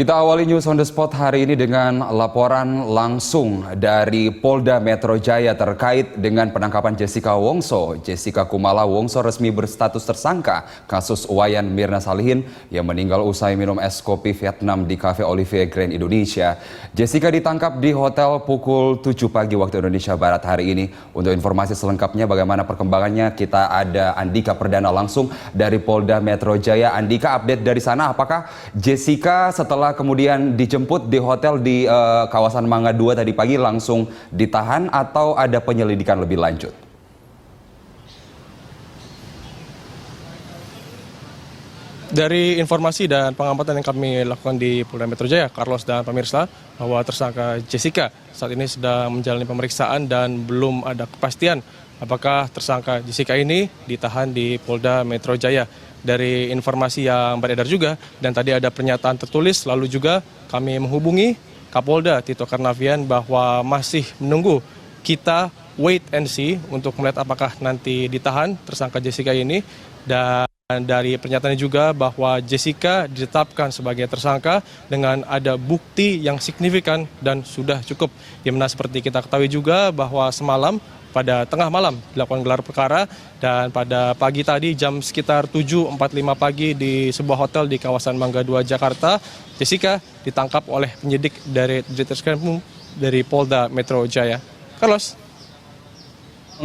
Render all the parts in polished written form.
Kita awali News on the Spot hari ini dengan laporan langsung dari Polda Metro Jaya terkait dengan penangkapan Jessica Wongso. Jessica Kumala Wongso resmi berstatus tersangka kasus Wayan Mirna Salihin yang meninggal usai minum es kopi Vietnam di Cafe Olivier Grand Indonesia. Jessica ditangkap di hotel pukul 7 pagi waktu Indonesia Barat hari ini. Untuk informasi selengkapnya bagaimana perkembangannya, kita ada Andika Perdana langsung dari Polda Metro Jaya. Andika, update dari sana, apakah Jessica setelah kemudian dijemput di hotel di kawasan Mangga 2 tadi pagi langsung ditahan atau ada penyelidikan lebih lanjut? Dari informasi dan pengamatan yang kami lakukan di Polda Metro Jaya, Carlos dan pemirsa, bahwa tersangka Jessica saat ini sedang menjalani pemeriksaan dan belum ada kepastian apakah tersangka Jessica ini ditahan di Polda Metro Jaya. Dari informasi yang beredar juga, dan tadi ada pernyataan tertulis, lalu juga kami menghubungi Kapolda Tito Karnavian bahwa masih menunggu, kita wait and see untuk melihat apakah nanti ditahan tersangka Jessica ini. Dan dari pernyataannya juga bahwa Jessica ditetapkan sebagai tersangka dengan ada bukti yang signifikan dan sudah cukup. Dimana seperti kita ketahui juga bahwa semalam pada tengah malam dilakukan gelar perkara, dan pada pagi tadi jam sekitar 7.45 pagi di sebuah hotel di kawasan Mangga 2 Jakarta, Jessica ditangkap oleh penyidik dari Ditreskrimum dari Polda Metro Jaya. Carlos.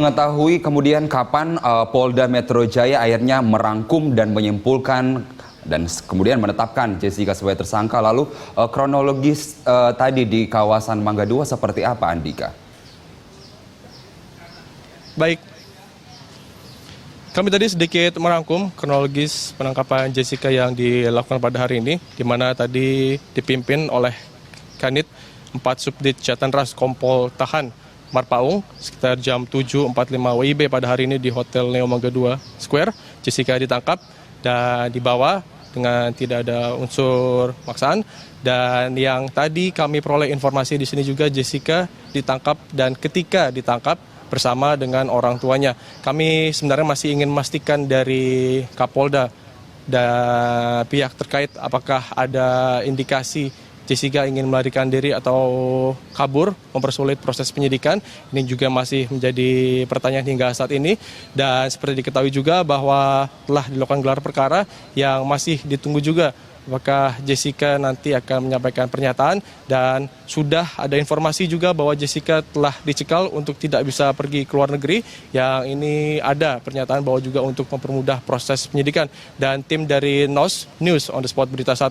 Mengetahui kemudian kapan Polda Metro Jaya akhirnya merangkum dan menyimpulkan dan kemudian menetapkan Jessica sebagai tersangka, lalu kronologis tadi di kawasan Mangga 2 seperti apa, Andika? Baik, kami tadi sedikit merangkum kronologis penangkapan Jessica yang dilakukan pada hari ini, di mana tadi dipimpin oleh Kanit 4 Subdit Jatanras Kompol Tahan Marpaung sekitar jam 7.45 WIB pada hari ini di Hotel Neo Mangga 2 Square. Jessica ditangkap dan dibawa dengan tidak ada unsur paksaan, dan yang tadi kami peroleh informasi di sini juga Jessica ditangkap, dan ketika ditangkap bersama dengan orang tuanya. Kami sebenarnya masih ingin memastikan dari Kapolda dan pihak terkait apakah ada indikasi Jessica ingin melarikan diri atau kabur, mempersulit proses penyidikan. Ini juga masih menjadi pertanyaan hingga saat ini. Dan seperti diketahui juga bahwa telah dilakukan gelar perkara yang masih ditunggu juga apakah Jessica nanti akan menyampaikan pernyataan, dan sudah ada informasi juga bahwa Jessica telah dicekal untuk tidak bisa pergi ke luar negeri. Yang ini ada pernyataan bahwa juga untuk mempermudah proses penyidikan, dan tim dari NOS News on the Spot Berita 1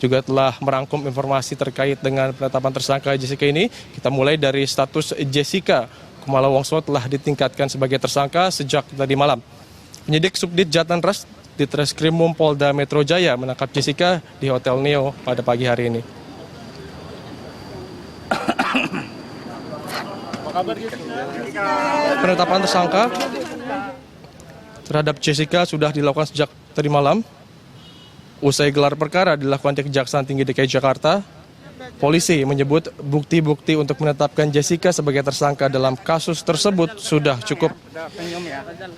juga telah merangkum informasi terkait dengan penetapan tersangka Jessica ini. Kita mulai dari status Jessica Kumala Wongso telah ditingkatkan sebagai tersangka sejak tadi malam. Penyidik Subdit Jatanras Ditreskrimum Polda Metro Jaya menangkap Jessica di Hotel Neo pada pagi hari ini. Penetapan tersangka terhadap Jessica sudah dilakukan sejak tadi malam. Usai gelar perkara dilakukan di Kejaksaan Tinggi DKI Jakarta, polisi menyebut bukti-bukti untuk menetapkan Jessica sebagai tersangka dalam kasus tersebut sudah cukup.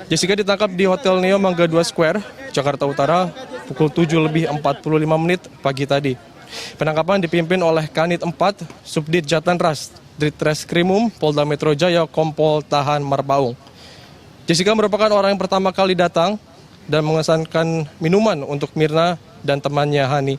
Jessica ditangkap di Hotel Neo Mangga 2 Square, Jakarta Utara pukul 7.45 pagi tadi. Penangkapan dipimpin oleh Kanit 4 Subdit Jatanras Ditreskrimum Polda Metro Jaya Kompol Tahan Marpaung. Jessica merupakan orang yang pertama kali datang dan memesankan minuman untuk Mirna dan temannya Hani.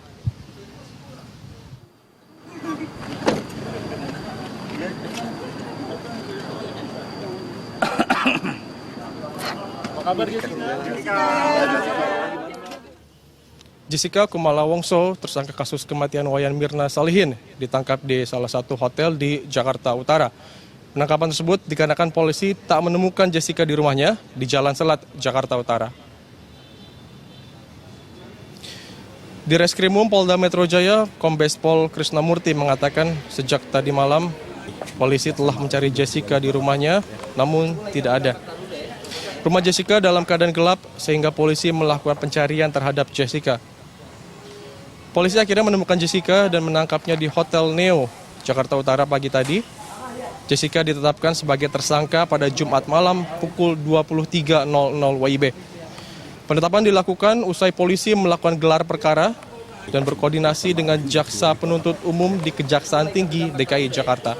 Jessica Kumala Wongso, tersangka kasus kematian Wayan Mirna Salihin, ditangkap di salah satu hotel di Jakarta Utara. Penangkapan tersebut dikarenakan polisi tak menemukan Jessica di rumahnya di Jalan Selat, Jakarta Utara. Di Reskrimum Polda Metro Jaya, Kombes Pol Krisnamurti mengatakan sejak tadi malam polisi telah mencari Jessica di rumahnya, namun tidak ada. Rumah Jessica dalam keadaan gelap sehingga polisi melakukan pencarian terhadap Jessica. Polisi akhirnya menemukan Jessica dan menangkapnya di Hotel Neo, Jakarta Utara pagi tadi. Jessica ditetapkan sebagai tersangka pada Jumat malam pukul 23.00 WIB. Penetapan dilakukan usai polisi melakukan gelar perkara dan berkoordinasi dengan Jaksa Penuntut Umum di Kejaksaan Tinggi DKI Jakarta.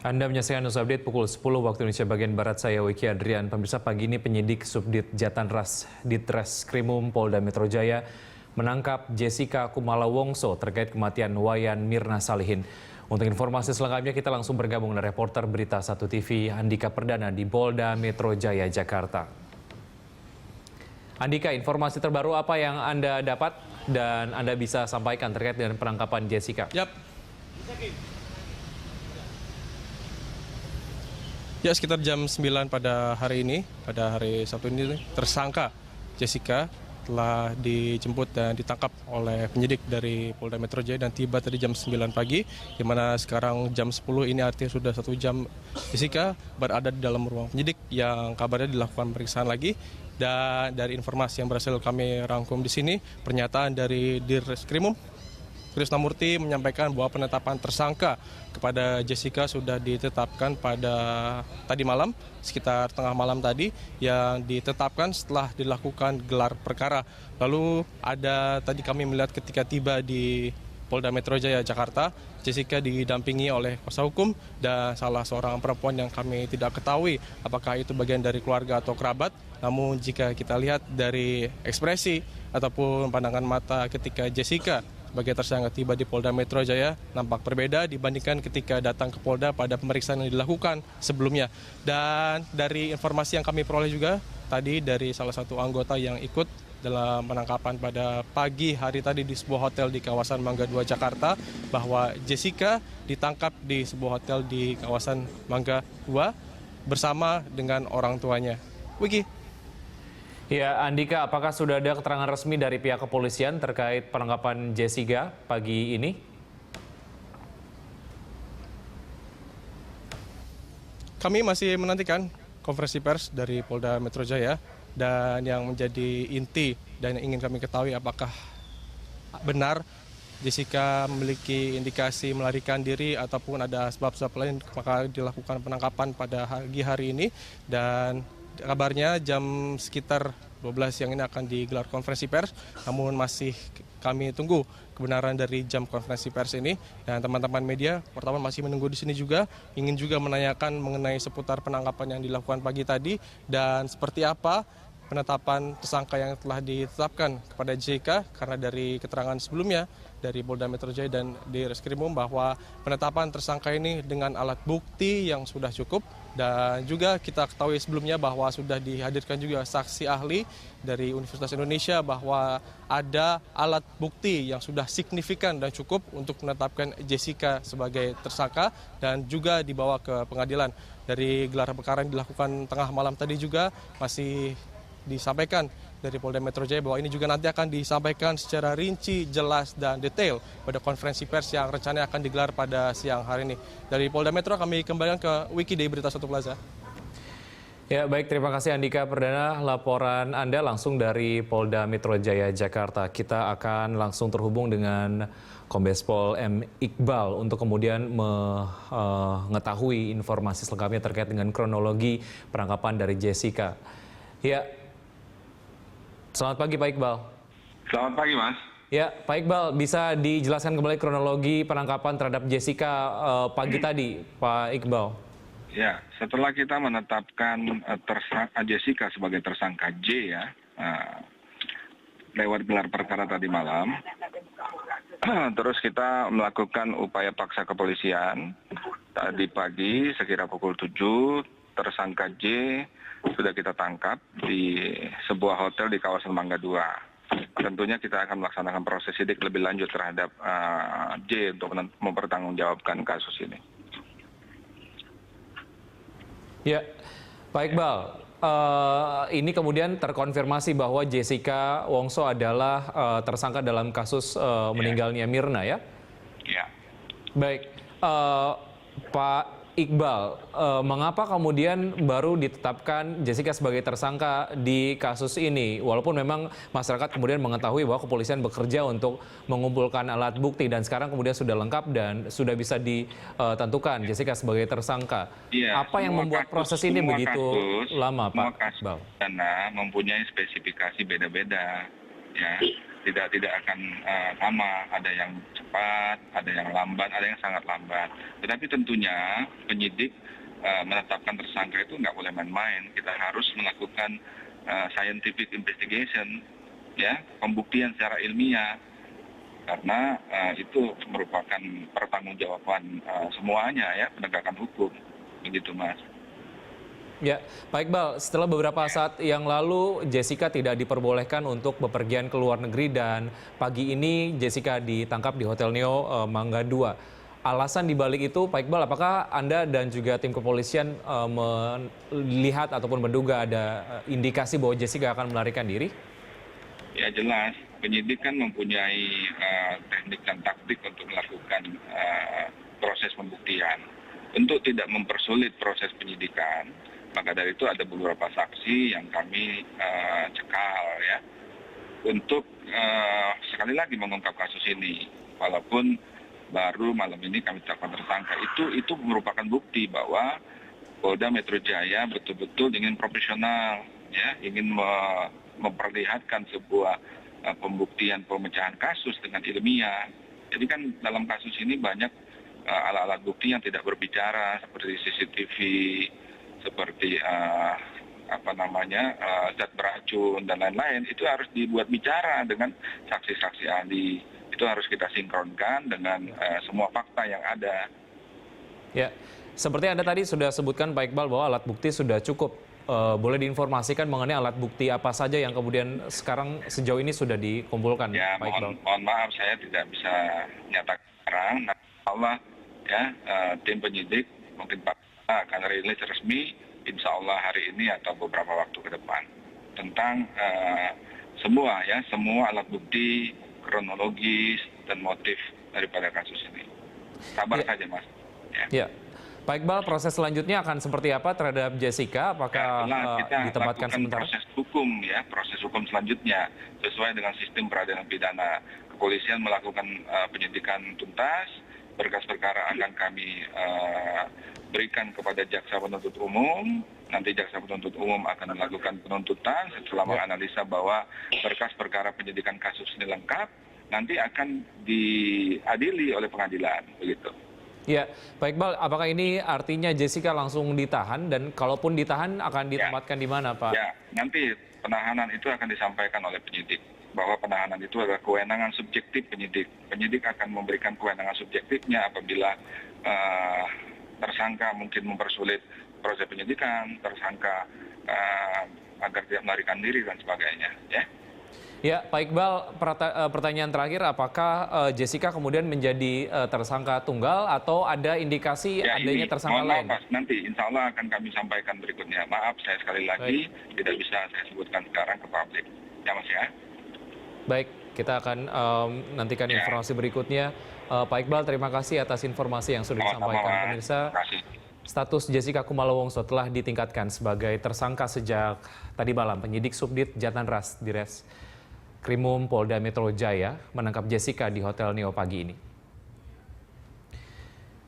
Anda menyaksikan News Update pukul 10 waktu Indonesia bagian Barat, saya Wiki Adrian. Pemirsa, pagi ini penyidik Subdit Jatanras Ditreskrimum Polda Metro Jaya menangkap Jessica Kumala Wongso terkait kematian Wayan Mirna Salihin. Untuk informasi selengkapnya kita langsung bergabung dengan reporter Berita 1 TV Andika Perdana di Polda Metro Jaya, Jakarta. Andika, informasi terbaru apa yang Anda dapat dan Anda bisa sampaikan terkait dengan penangkapan Jessica? Yap. Ya, sekitar jam 9 pada hari ini, pada hari Sabtu ini, tersangka Jessica telah dijemput dan ditangkap oleh penyidik dari Polda Metro Jaya dan tiba tadi jam 9 pagi, di mana sekarang jam 10 ini artinya sudah 1 jam Jessica berada di dalam ruang penyidik yang kabarnya dilakukan pemeriksaan lagi. Dan dari informasi yang berhasil kami rangkum di sini, pernyataan dari Direskrimum Krisnamurti menyampaikan bahwa penetapan tersangka kepada Jessica sudah ditetapkan pada tadi malam, sekitar tengah malam tadi, yang ditetapkan setelah dilakukan gelar perkara. Lalu ada tadi kami melihat ketika tiba di Polda Metro Jaya, Jakarta, Jessica didampingi oleh kuasa hukum dan salah seorang perempuan yang kami tidak ketahui apakah itu bagian dari keluarga atau kerabat. Namun jika kita lihat dari ekspresi ataupun pandangan mata ketika Jessica sebagai tersangka tiba di Polda Metro Jaya nampak berbeda dibandingkan ketika datang ke Polda pada pemeriksaan yang dilakukan sebelumnya. Dan dari informasi yang kami peroleh juga tadi dari salah satu anggota yang ikut dalam penangkapan pada pagi hari tadi di sebuah hotel di kawasan Mangga 2 Jakarta, bahwa Jessica ditangkap di sebuah hotel di kawasan Mangga 2 bersama dengan orang tuanya. Wiki. Ya, Andika, apakah sudah ada keterangan resmi dari pihak kepolisian terkait penangkapan Jessica pagi ini? Kami masih menantikan konferensi pers dari Polda Metro Jaya, dan yang menjadi inti dan yang ingin kami ketahui apakah benar Jessica memiliki indikasi melarikan diri ataupun ada sebab-sebab lain maka dilakukan penangkapan pada pagi hari ini. Dan kabarnya jam sekitar 12 siang ini akan digelar konferensi pers, namun masih kami tunggu kebenaran dari jam konferensi pers ini. Dan teman-teman media, wartawan masih menunggu di sini juga, ingin juga menanyakan mengenai seputar penangkapan yang dilakukan pagi tadi dan seperti apa penetapan tersangka yang telah ditetapkan kepada JK, karena dari keterangan sebelumnya dari Polda Metro Jaya dan Direskrimum bahwa penetapan tersangka ini dengan alat bukti yang sudah cukup. Dan juga kita ketahui sebelumnya bahwa sudah dihadirkan juga saksi ahli dari Universitas Indonesia bahwa ada alat bukti yang sudah signifikan dan cukup untuk menetapkan Jessica sebagai tersangka dan juga dibawa ke pengadilan. Dari gelar perkara yang dilakukan tengah malam tadi juga masih disampaikan dari Polda Metro Jaya bahwa ini juga nanti akan disampaikan secara rinci, jelas, dan detail pada konferensi pers yang rencananya akan digelar pada siang hari ini. Dari Polda Metro kami kembalikan ke Wiki dari Berita 1 Plaza. Ya, baik, terima kasih Andika Perdana, laporan Anda langsung dari Polda Metro Jaya, Jakarta. Kita akan langsung terhubung dengan Kombes Pol M. Iqbal untuk kemudian mengetahui informasi selengkapnya terkait dengan kronologi penangkapan dari Jessica. Ya, selamat pagi Pak Iqbal. Selamat pagi, Mas. Ya, Pak Iqbal, bisa dijelaskan kembali kronologi penangkapan terhadap Jessica pagi tadi, Pak Iqbal? Ya, setelah kita menetapkan Jessica sebagai tersangka J ya, lewat gelar perkara tadi malam, terus kita melakukan upaya paksa kepolisian. Tadi pagi sekira pukul 7, tersangka J sudah kita tangkap di sebuah hotel di kawasan Mangga 2. Tentunya kita akan melaksanakan proses sidik lebih lanjut terhadap J untuk mempertanggungjawabkan kasus ini. Ya, Pak Iqbal, ini kemudian terkonfirmasi bahwa Jessica Wongso adalah tersangka dalam kasus meninggalnya Mirna ya? Ya. Baik, Pak Iqbal, mengapa kemudian baru ditetapkan Jessica sebagai tersangka di kasus ini? Walaupun memang masyarakat kemudian mengetahui bahwa kepolisian bekerja untuk mengumpulkan alat bukti dan sekarang kemudian sudah lengkap dan sudah bisa ditentukan Jessica sebagai tersangka. Iya, Apa yang membuat proses ini begitu lama, Pak Iqbal? Karena mempunyai spesifikasi beda-beda, ya tidak akan sama, ada yang cepat, ada yang lambat, ada yang sangat lambat. Tetapi tentunya penyidik menetapkan tersangka itu nggak boleh main-main. Kita harus melakukan scientific investigation, ya, pembuktian secara ilmiah, karena itu merupakan pertanggungjawaban semuanya, ya, penegakan hukum, begitu, Mas. Ya, Pak Iqbal, setelah beberapa saat yang lalu Jessica tidak diperbolehkan untuk bepergian ke luar negeri dan pagi ini Jessica ditangkap di Hotel Neo Mangga 2. Alasan dibalik itu, Pak Iqbal, apakah Anda dan juga tim kepolisian melihat ataupun menduga ada indikasi bahwa Jessica akan melarikan diri? Ya jelas, penyidik kan mempunyai teknik dan taktik untuk melakukan proses pembuktian. Untuk tidak mempersulit proses penyidikan, maka dari itu ada beberapa saksi yang kami cekal, ya, untuk sekali lagi mengungkap kasus ini. Walaupun baru malam ini kami tetapkan tersangka, itu merupakan bukti bahwa Polda Metro Jaya betul-betul ingin profesional, ya, ingin memperlihatkan sebuah pembuktian pemecahan kasus dengan ilmiah. Jadi kan dalam kasus ini banyak alat-alat bukti yang tidak berbicara seperti CCTV, seperti zat beracun dan lain-lain. Itu harus dibuat bicara dengan saksi-saksi ahli. Itu harus kita sinkronkan dengan semua fakta yang ada. Ya, seperti Anda tadi sudah sebutkan, Pak Iqbal, bahwa alat bukti sudah cukup. Boleh diinformasikan mengenai alat bukti apa saja yang kemudian sekarang sejauh ini sudah dikumpulkan, Ya, Pak Iqbal? mohon maaf saya tidak bisa nyatakan sekarang. Nah, Allah, ya, tim penyidik mungkin Pak akan rilis resmi insya Allah hari ini atau beberapa waktu ke depan tentang semua alat bukti, kronologis dan motif daripada kasus ini. Sabar saja, Mas. Ya. Pak Iqbal, proses selanjutnya akan seperti apa terhadap Jessica? Apakah kita ditempatkan sementara? Proses hukum selanjutnya sesuai dengan sistem peradilan pidana. Kepolisian melakukan penyidikan tuntas, berkas perkara akan kami berikan kepada jaksa penuntut umum. Nanti jaksa penuntut umum akan melakukan penuntutan setelah menganalisa bahwa berkas perkara penyidikan kasus ini lengkap, nanti akan diadili oleh pengadilan, begitu. Ya, Pak Iqbal, apakah ini artinya Jessica langsung ditahan dan kalaupun ditahan akan ditempatkan di mana, Pak? Ya, nanti penahanan itu akan disampaikan oleh penyidik bahwa penahanan itu adalah kewenangan subjektif penyidik. Penyidik akan memberikan kewenangan subjektifnya apabila tersangka mungkin mempersulit proses penyidikan, tersangka agar tidak melarikan diri dan sebagainya, ya. Ya, Pak Iqbal, pertanyaan terakhir, apakah Jessica kemudian menjadi tersangka tunggal atau ada indikasi adanya tersangka lain? Mas, nanti insya Allah akan kami sampaikan berikutnya. Maaf, saya sekali lagi tidak bisa saya sebutkan sekarang ke publik. Ya, Mas, ya. Baik, kita akan nantikan informasi berikutnya. Pak Iqbal, terima kasih atas informasi yang sudah disampaikan. Pemirsa, status Jessica Kumala Wongso telah ditingkatkan sebagai tersangka sejak tadi malam. Penyidik Subdit Jatanras Dires Krimum Polda Metro Jaya menangkap Jessica di Hotel Neo pagi ini.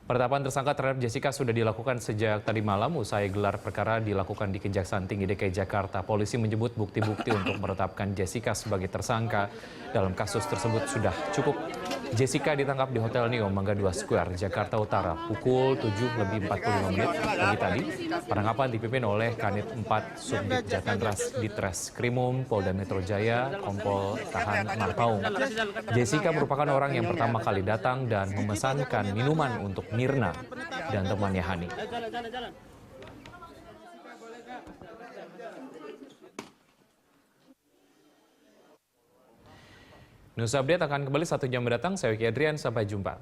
Penetapan tersangka terhadap Jessica sudah dilakukan sejak tadi malam usai gelar perkara dilakukan di Kejaksaan Tinggi DKI Jakarta. Polisi menyebut bukti-bukti untuk menetapkan Jessica sebagai tersangka dalam kasus tersebut sudah cukup. Jessica ditangkap di Hotel Neo Mangga 2 Square, Jakarta Utara pukul 7.45 pagi tadi. Penangkapan dipimpin oleh Kanit 4 Subdit Jatanras Ditres Krimum Polda Metro Jaya Kompol Tahan Marpaung. Jessica merupakan orang yang pertama kali datang dan memesankan minuman untuk Mirna dan temannya Hani. News Update akan kembali 1 jam mendatang. Saya Wiki Adrian, sampai jumpa.